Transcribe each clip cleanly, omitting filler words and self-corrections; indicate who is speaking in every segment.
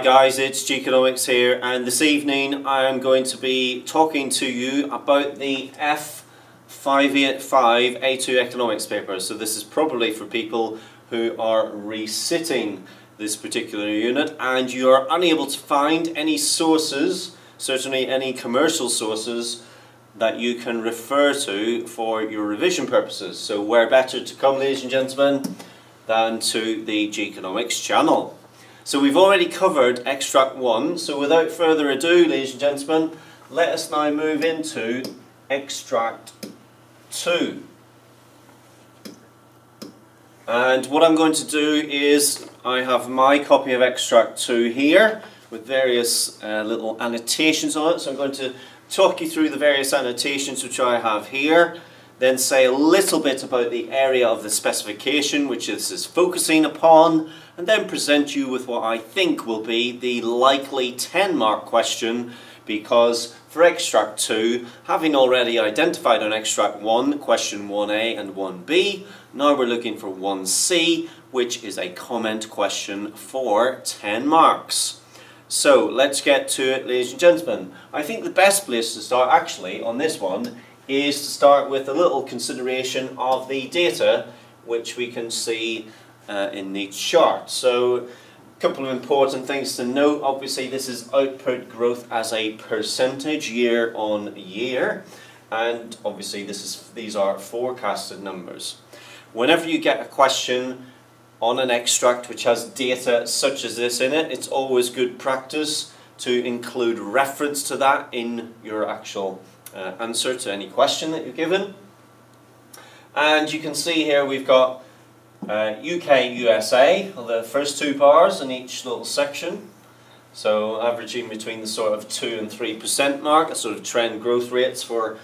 Speaker 1: guys, it's Geekonomics here, and this evening I am going to be talking to you about the F585 A2 economics paper. So this is probably for people who are resitting this particular unit and you are unable to find any sources, certainly any commercial sources, that you can refer to for your revision purposes. So where better to come, ladies and gentlemen, than to the Geekonomics channel. So we've already covered extract 1, so without further ado, ladies and gentlemen, let us now move into extract 2. And what I'm going to do is, I have my copy of extract 2 here with various little annotations on it, so I'm going to talk you through the various annotations which I have here, then say a little bit about the area of the specification which this is focusing upon, and then present you with what I think will be the likely 10-mark question, because for extract 2, having already identified on extract 1, question 1A and 1B, now we're looking for 1C, which is a comment question for 10 marks. So let's get to it, ladies and gentlemen. I think the best place to start actually on this one is to start with a little consideration of the data which we can see in the chart. So a couple of important things to note. Obviously this is output growth as a percentage year on year, and obviously these are forecasted numbers. Whenever you get a question on an extract which has data such as this in it, it's always good practice to include reference to that in your actual answer to any question that you're given. And you can see here we've got UK, USA, the first two bars in each little section. So averaging between the sort of 2 and 3% mark, a sort of trend growth rates for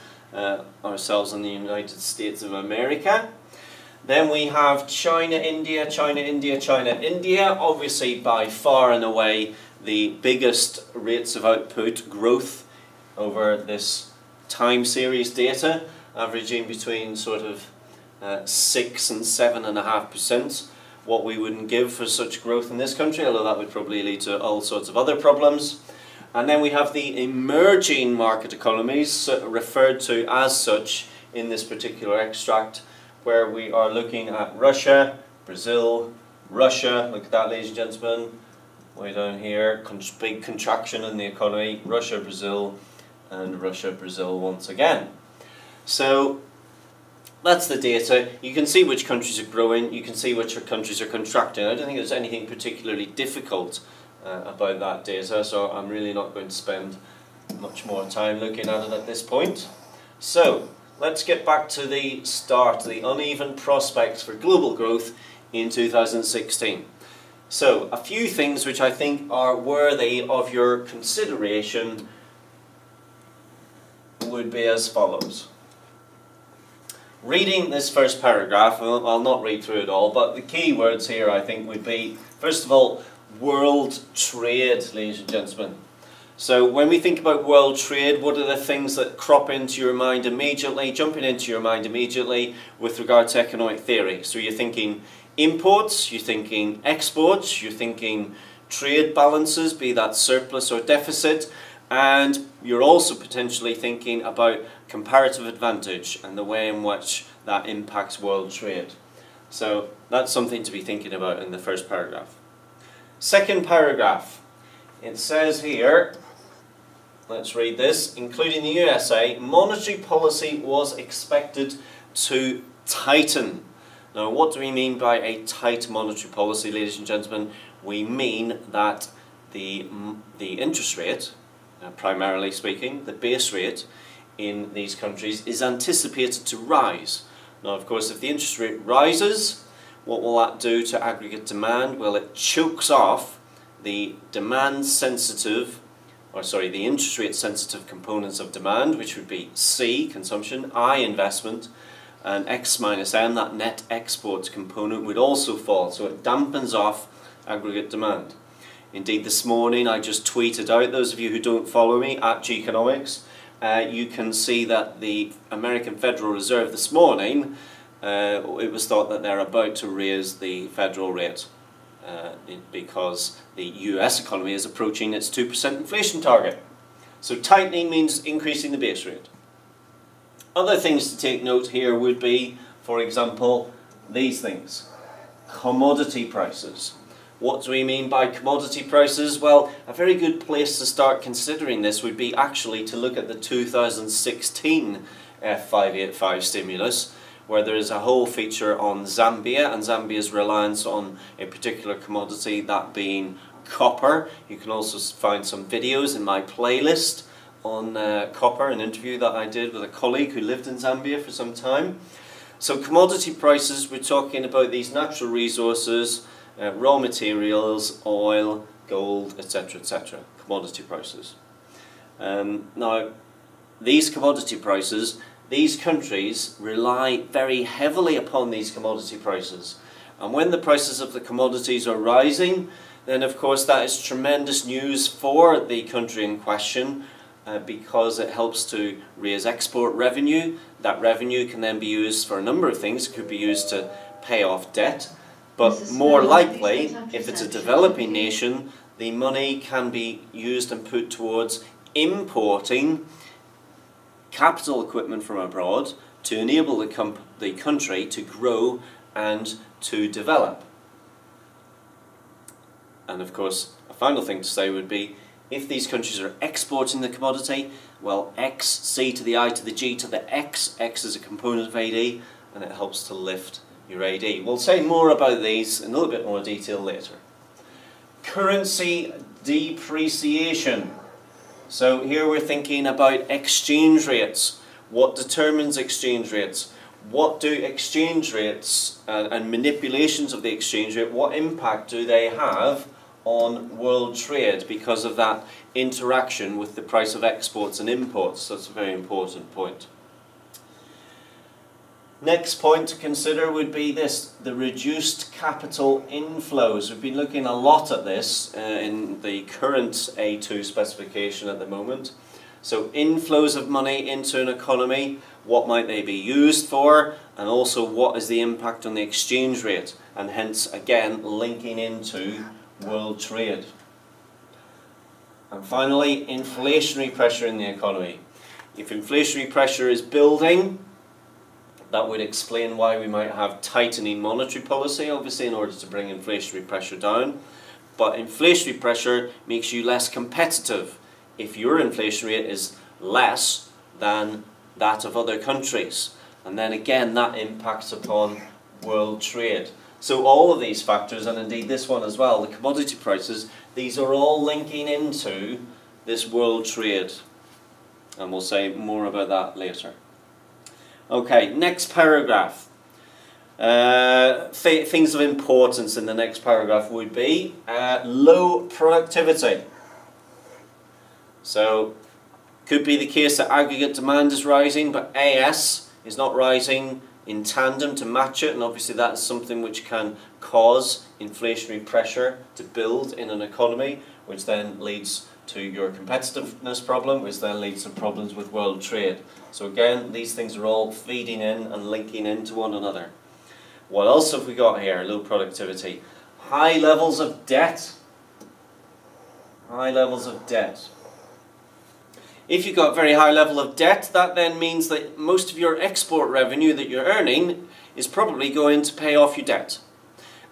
Speaker 1: ourselves in the United States of America. Then we have China, India, China, India, China, India. Obviously by far and away the biggest rates of output growth over this time series data, averaging between sort of 6 and 7.5%, what we wouldn't give for such growth in this country, although that would probably lead to all sorts of other problems. And then we have the emerging market economies, referred to as such in this particular extract, where we are looking at Russia, Brazil, Russia, look at that, ladies and gentlemen, way down here, big contraction in the economy, Russia, Brazil, and Russia, Brazil once again. So that's the data. You can see which countries are growing, you can see which countries are contracting. I don't think there's anything particularly difficult about that data, so I'm really not going to spend much more time looking at it at this point. So let's get back to the start, the uneven prospects for global growth in 2016. So a few things which I think are worthy of your consideration would be as follows. Reading this first paragraph, I'll not read through it all, but the key words here I think would be, first of all, world trade, ladies and gentlemen. So when we think about world trade, what are the things that crop into your mind immediately, jumping into your mind immediately with regard to economic theory? So you're thinking imports, you're thinking exports, you're thinking trade balances, be that surplus or deficit, and you're also potentially thinking about comparative advantage and the way in which that impacts world trade. So that's something to be thinking about in the first paragraph. Second paragraph, it says here, let's read this, including the USA, monetary policy was expected to tighten. Now what do we mean by a tight monetary policy, ladies and gentlemen? We mean that the interest rate, primarily speaking, the base rate in these countries is anticipated to rise. Now of course if the interest rate rises, what will that do to aggregate demand? Well, it chokes off the the interest rate sensitive components of demand, which would be C, consumption, I, investment, and X minus M, that net exports component, would also fall. So it dampens off aggregate demand. Indeed, this morning I just tweeted out, those of you who don't follow me, at Geekonomics, you can see that the American Federal Reserve this morning, it was thought that they're about to raise the federal rate because the US economy is approaching its 2% inflation target. So tightening means increasing the base rate. Other things to take note here would be, for example, these things. Commodity prices. What do we mean by commodity prices? Well, a very good place to start considering this would be actually to look at the 2016 F585 stimulus, where there is a whole feature on Zambia and Zambia's reliance on a particular commodity, that being copper. You can also find some videos in my playlist on copper, an interview that I did with a colleague who lived in Zambia for some time. So commodity prices, we're talking about these natural resources, raw materials, oil, gold, etc., etc. Commodity prices. Now, these commodity prices, these countries rely very heavily upon these commodity prices. And when the prices of the commodities are rising, then of course that is tremendous news for the country in question, because it helps to raise export revenue. That revenue can then be used for a number of things. It could be used to pay off debt, but more likely, if it's a developing nation, the money can be used and put towards importing capital equipment from abroad to enable the country to grow and to develop. And of course, a final thing to say would be, if these countries are exporting the commodity, well, X, C to the I to the G to the X, X is a component of AD, and it helps to lift your AD. We'll say more about these in a little bit more detail later. Currency depreciation. So here we're thinking about exchange rates. What determines exchange rates? What do exchange rates and manipulations of the exchange rate, what impact do they have on world trade because of that interaction with the price of exports and imports? That's a very important point. Next point to consider would be this, the reduced capital inflows. We've been looking a lot at this in the current A2 specification at the moment. So inflows of money into an economy, what might they be used for, and also what is the impact on the exchange rate, and hence again linking into world trade. And finally, inflationary pressure in the economy. If inflationary pressure is building, that would explain why we might have tightening monetary policy, obviously, in order to bring inflationary pressure down. But inflationary pressure makes you less competitive if your inflation rate is less than that of other countries. And then again, that impacts upon world trade. So all of these factors, and indeed this one as well, the commodity prices, these are all linking into this world trade. And we'll say more about that later. Okay, next paragraph. Things of importance in the next paragraph would be low productivity. So, could be the case that aggregate demand is rising, but AS is not rising in tandem to match it, and obviously that is something which can cause inflationary pressure to build in an economy, which then leads to your competitiveness problem, which then leads to problems with world trade. So again, these things are all feeding in and linking into one another. What else have we got here? Low productivity. High levels of debt. High levels of debt. If you've got a very high level of debt, that then means that most of your export revenue that you're earning is probably going to pay off your debt.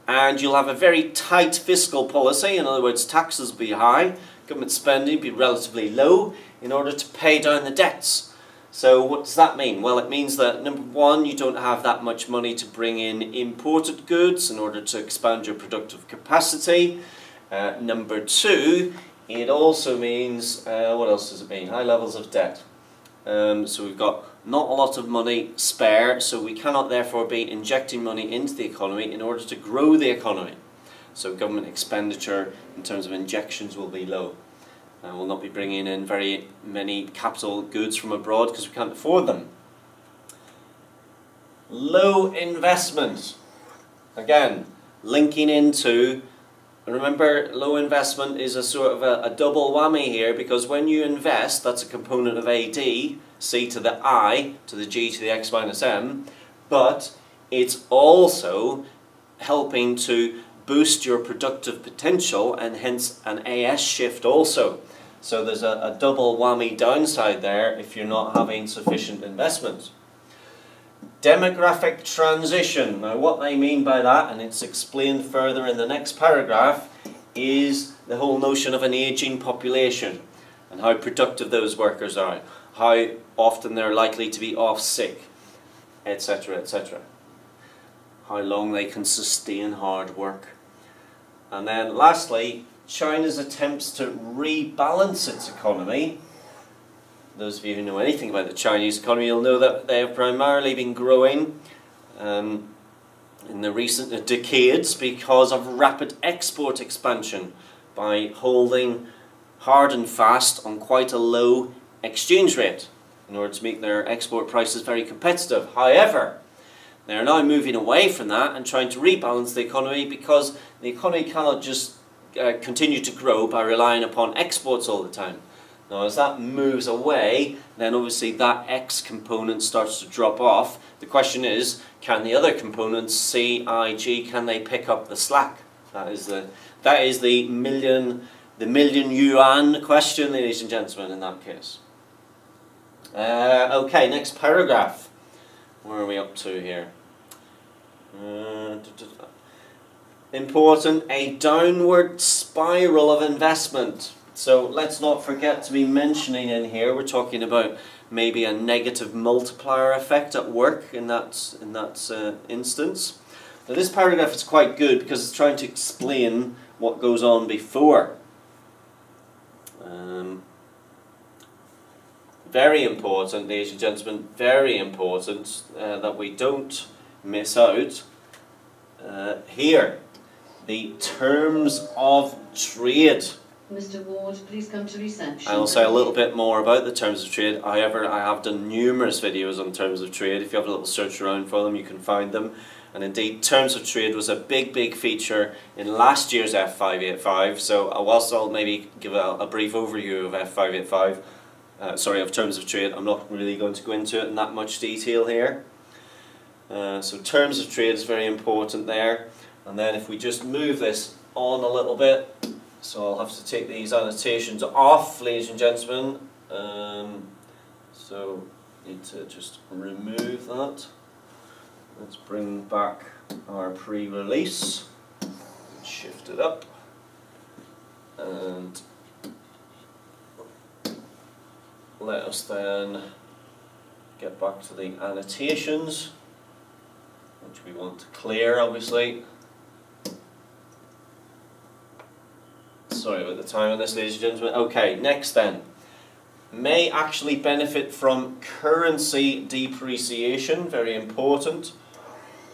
Speaker 1: And you'll have a very tight fiscal policy, in other words, taxes will be high, government spending will be relatively low in order to pay down the debts. So what does that mean? Well, it means that, number one, you don't have that much money to bring in imported goods in order to expand your productive capacity. Number two, it also means, what else does it mean? High levels of debt. So we've got not a lot of money spare, so we cannot therefore be injecting money into the economy in order to grow the economy. So government expenditure in terms of injections will be low. We'll not be bringing in very many capital goods from abroad because we can't afford them. Low investment. Again, linking into, remember, low investment is a sort of a double whammy here, because when you invest, that's a component of AD, C to the I to the G to the X minus M, but it's also helping to boost your productive potential, and hence an AS shift also. So there's a double whammy downside there if you're not having sufficient investment. Demographic transition. Now what they mean by that, and it's explained further in the next paragraph, is the whole notion of an aging population and how productive those workers are, how often they're likely to be off sick, etc., etc. How long they can sustain hard work. And then lastly, China's attempts to rebalance its economy. Those of you who know anything about the Chinese economy, you'll know that they have primarily been growing in the recent decades because of rapid export expansion by holding hard and fast on quite a low exchange rate in order to make their export prices very competitive. However, they are now moving away from that and trying to rebalance the economy, because the economy cannot just continue to grow by relying upon exports all the time. Now as that moves away, then obviously that X component starts to drop off. The question is, can the other components, C, I, G, can they pick up the slack? That is the million yuan question, ladies and gentlemen, in that case. Okay, next paragraph. Where are we up to here? Important, a downward spiral of investment. So let's not forget to be mentioning in here, we're talking about maybe a negative multiplier effect at work in that instance. Now this paragraph is quite good because it's trying to explain what goes on before. Very important, ladies and gentlemen, very important that we don't miss out here. The terms of trade.
Speaker 2: Mr. Ward, please come to reception.
Speaker 1: I'll say a little bit more about the terms of trade. However, I have done numerous videos on terms of trade. If you have a little search around for them, you can find them. And indeed, terms of trade was a big feature in last year's F585. So whilst I'll maybe give a brief overview of F585, of terms of trade, I'm not really going to go into it in that much detail here. So terms of trade is very important there. And then if we just move this on a little bit, so I'll have to take these annotations off, ladies and gentlemen. So need to just remove that. Let's bring back our pre-release, shift it up, and let us then get back to the annotations, which we want to clear, obviously. Sorry about the time on this, ladies and gentlemen. Okay, next then. May actually benefit from currency depreciation, very important,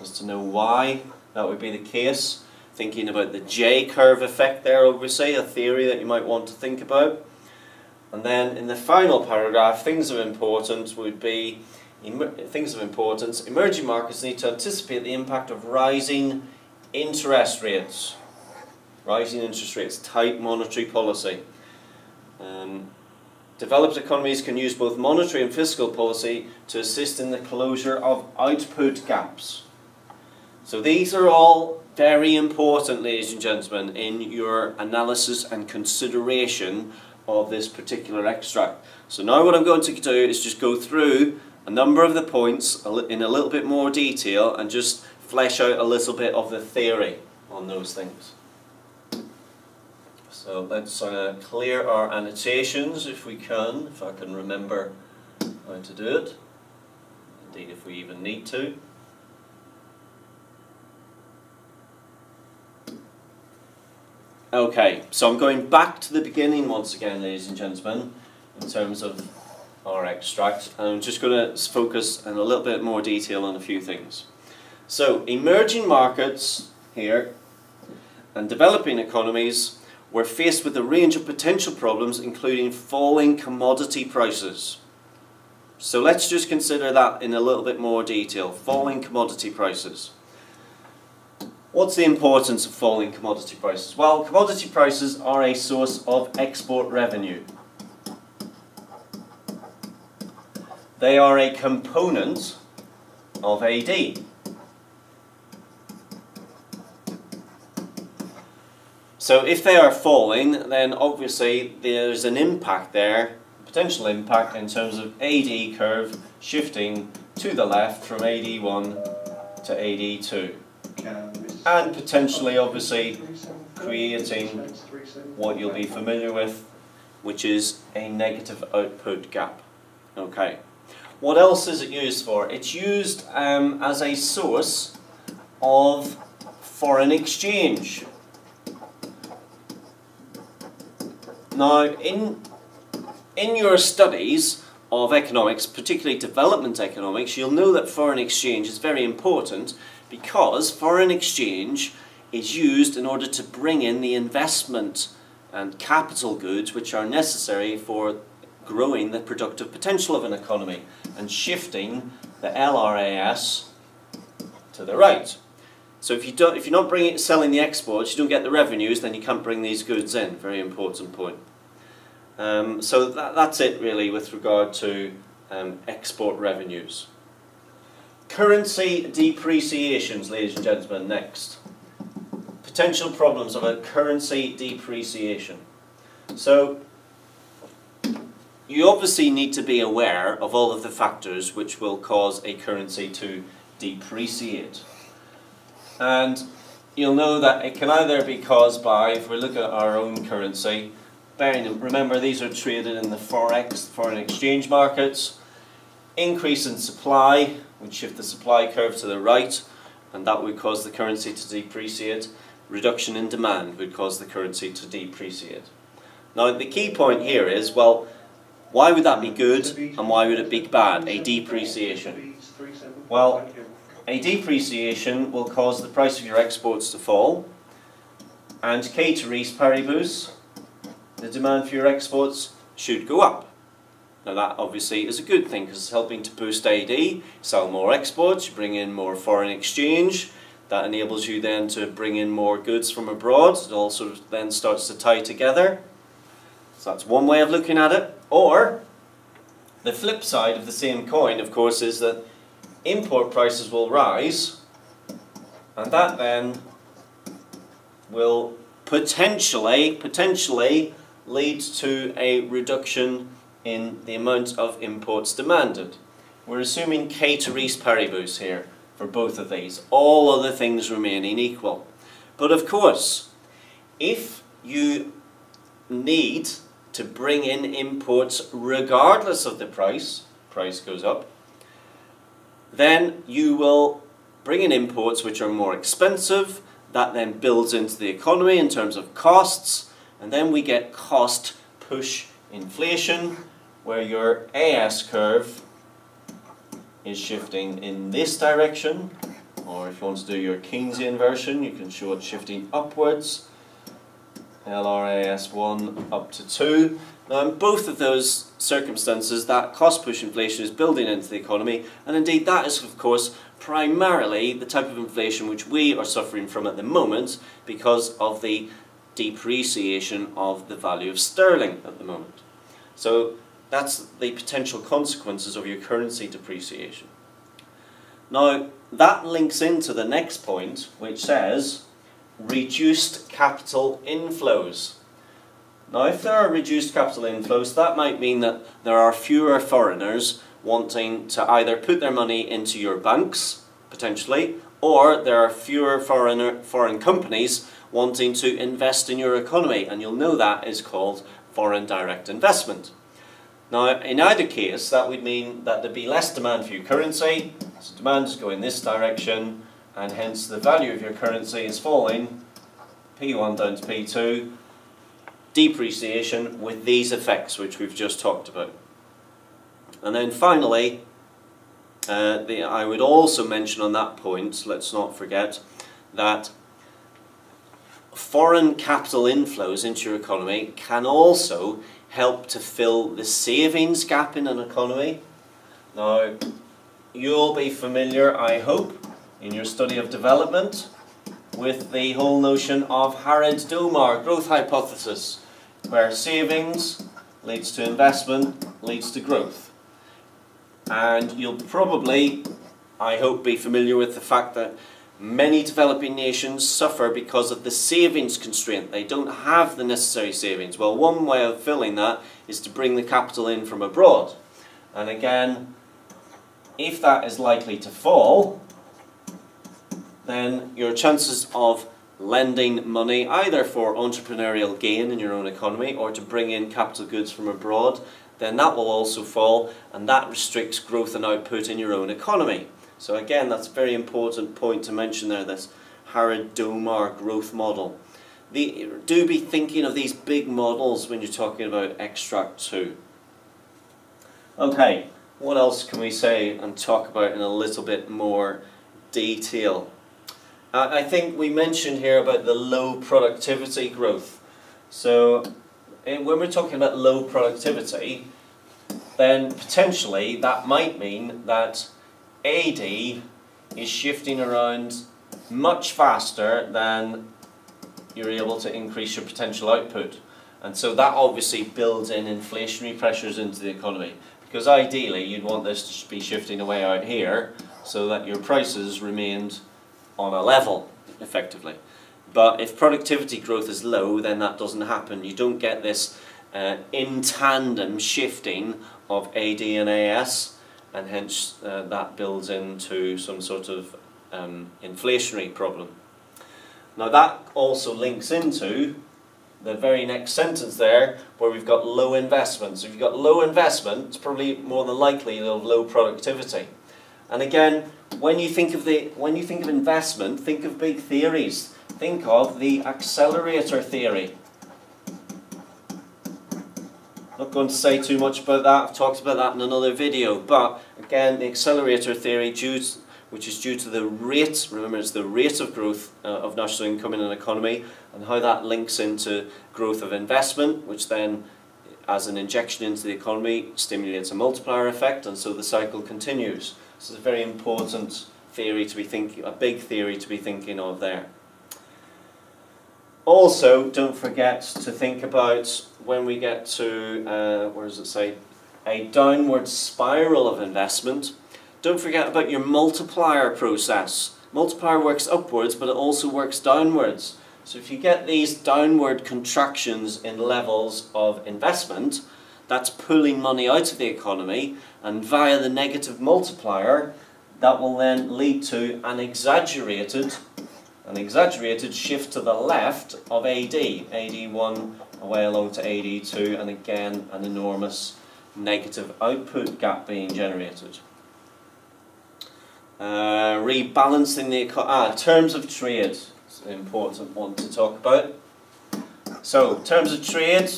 Speaker 1: as to know why that would be the case. Thinking about the J-curve effect there, obviously, a theory that you might want to think about. And then in the final paragraph, things of importance would be, emerging markets need to anticipate the impact of rising interest rates. Rising interest rates, tight monetary policy. Developed economies can use both monetary and fiscal policy to assist in the closure of output gaps. So these are all very important, ladies and gentlemen, in your analysis and consideration of this particular extract. So now what I'm going to do is just go through a number of the points in a little bit more detail and just flesh out a little bit of the theory on those things. So let's clear our annotations if we can, if I can remember how to do it. Indeed, if we even need to. Okay, so I'm going back to the beginning once again, ladies and gentlemen, in terms of our extract, and I'm just going to focus in a little bit more detail on a few things. So, emerging markets here and developing economies were faced with a range of potential problems, including falling commodity prices. So let's just consider that in a little bit more detail. Falling commodity prices. What's the importance of falling commodity prices? Well, commodity prices are a source of export revenue. They are a component of AD. So if they are falling, then obviously there's an impact there, potential impact in terms of AD curve shifting to the left from AD1 to AD2. And potentially, obviously, creating what you'll be familiar with, which is a negative output gap. Okay. What else is it used for? It's used as a source of foreign exchange. Now, in your studies of economics, particularly development economics, you'll know that foreign exchange is very important because foreign exchange is used in order to bring in the investment and capital goods which are necessary for growing the productive potential of an economy and shifting the LRAS to the right. So if you're not selling the exports, you don't get the revenues, then you can't bring these goods in. Very important point. So that's it really with regard to export revenues. Currency depreciations, ladies and gentlemen, next. Potential problems of a currency depreciation. So you obviously need to be aware of all of the factors which will cause a currency to depreciate. And you'll know that it can either be caused by, if we look at our own currency, remember these are traded in the forex, foreign exchange markets, increase in supply would shift the supply curve to the right and that would cause the currency to depreciate. Reduction in demand would cause the currency to depreciate. Now the key point here is, well, why would that be good and why would it be bad, a depreciation? Well, a depreciation will cause the price of your exports to fall, and ceteris paribus, the demand for your exports should go up. Now that obviously is a good thing because it's helping to boost AD, sell more exports, you bring in more foreign exchange, that enables you then to bring in more goods from abroad, it all sort of then starts to tie together. So that's one way of looking at it. Or, the flip side of the same coin, of course, is that import prices will rise, and that then will potentially lead to a reduction in the amount of imports demanded. We're assuming ceteris paribus here for both of these, all other things remaining equal. But of course, if you need to bring in imports regardless of the price goes up, then you will bring in imports which are more expensive, that then builds into the economy in terms of costs, and then we get cost push inflation, where your AS curve is shifting in this direction, or if you want to do your Keynesian version, you can show it shifting upwards, LRAS1 up to 2. Now in both of those circumstances, that cost push inflation is building into the economy, and indeed that is of course primarily the type of inflation which we are suffering from at the moment because of the depreciation of the value of sterling at the moment. So that's the potential consequences of your currency depreciation. Now that links into the next point, which says reduced capital inflows. Now if there are reduced capital inflows, that might mean that there are fewer foreigners wanting to either put their money into your banks, potentially, or there are fewer foreign companies wanting to invest in your economy, and you'll know that is called foreign direct investment. Now in either case, that would mean that there'd be less demand for your currency, so demand is going this direction, and hence the value of your currency is falling, P1 down to P2, depreciation with these effects which we've just talked about. And then finally, I would also mention on that point, let's not forget, that foreign capital inflows into your economy can also help to fill the savings gap in an economy. Now, you'll be familiar, I hope, in your study of development with the whole notion of Harrod-Domar growth hypothesis, where savings leads to investment, leads to growth. And you'll probably, I hope, be familiar with the fact that Many developing nations suffer because of the savings constraint. They don't have the necessary savings. Well, one way of filling that is to bring the capital in from abroad. And again, if that is likely to fall, then your chances of lending money either for entrepreneurial gain in your own economy or to bring in capital goods from abroad, then that will also fall, and that restricts growth and output in your own economy. So again, that's a very important point to mention there, this Harrod-Domar growth model. Do be thinking of these big models when you're talking about extract 2. Okay, what else can we say and talk about in a little bit more detail? I think we mentioned here about the low productivity growth. So when we're talking about low productivity, then potentially that might mean that AD is shifting around much faster than you're able to increase your potential output. And so that obviously builds in inflationary pressures into the economy. Because ideally you'd want this to be shifting away out here so that your prices remained on a level, effectively. But if productivity growth is low, then that doesn't happen. You don't get this in tandem shifting of AD and AS, and hence that builds into some sort of inflationary problem. Now that also links into the very next sentence there, where we've got low investment. So if you've got low investment, it's probably more than likely you'll have low productivity. And again, when you think of investment, think of big theories. Think of the accelerator theory. Not going to say too much about that. I've talked about that in another video. But again, the accelerator theory, which is due to the rate, remember it's the rate of growth of national income in an economy, and how that links into growth of investment, which then, as an injection into the economy, stimulates a multiplier effect, and so the cycle continues. So it's a very important theory to be thinking, a big theory to be thinking of there. Also, don't forget to think about when we get to, where does it say, a downward spiral of investment. Don't forget about your multiplier process. Multiplier works upwards, but it also works downwards. So if you get these downward contractions in levels of investment, that's pulling money out of the economy, and via the negative multiplier, that will then lead to an exaggerated shift to the left of AD. AD1 away along to AD2, and again an enormous negative output gap being generated. Rebalancing the terms of trade is an important one to talk about. So terms of trade,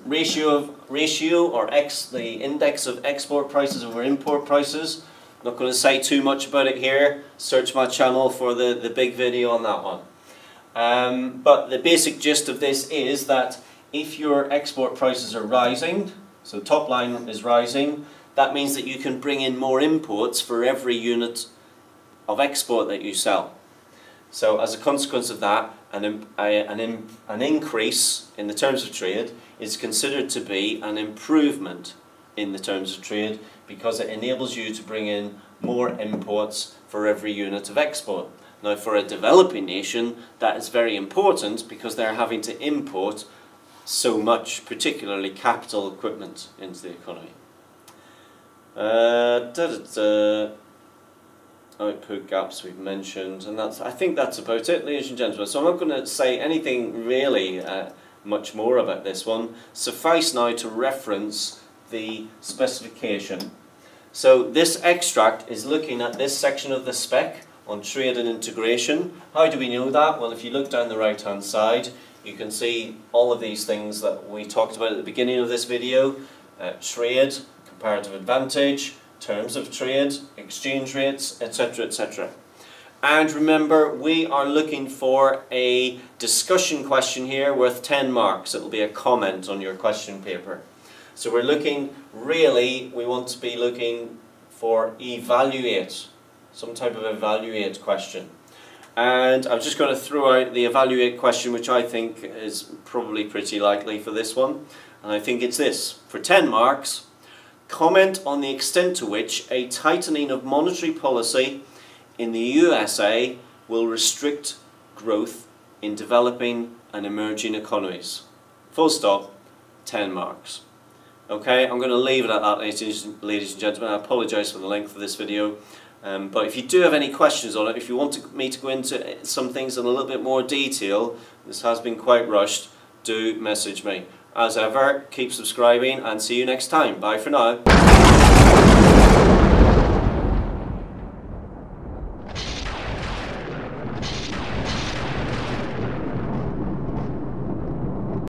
Speaker 1: ratio or the index of export prices over import prices. Not going to say too much about it here. Search my channel for the big video on that one. But the basic gist of this is that if your export prices are rising, so top line is rising, that means that you can bring in more imports for every unit of export that you sell. So as a consequence of that, an increase in the terms of trade is considered to be an improvement in the terms of trade, because it enables you to bring in more imports for every unit of export. Now for a developing nation, that is very important because they're having to import so much, particularly capital equipment, into the economy. Output gaps we've mentioned, and I think that's about it, ladies and gentlemen. So I'm not going to say anything really much more about this one. Suffice now to reference the specification. So this extract is looking at this section of the spec on trade and integration. How do we know that? Well, if you look down the right hand side, you can see all of these things that we talked about at the beginning of this video. Trade, comparative advantage, terms of trade, exchange rates, etc., etc. And remember, we are looking for a discussion question here worth 10 marks. It will be a comment on your question paper. So we're looking, really, we want to be looking for evaluate, some type of evaluate question. And I'm just going to throw out the evaluate question, which I think is probably pretty likely for this one. And I think it's this. For 10 marks, comment on the extent to which a tightening of monetary policy in the USA will restrict growth in developing and emerging economies. Full stop, 10 marks. Okay, I'm going to leave it at that, ladies and gentlemen. I apologise for the length of this video. But if you do have any questions on it, if you want me to go into some things in a little bit more detail, this has been quite rushed, do message me. As ever, keep subscribing and see you next time. Bye for now.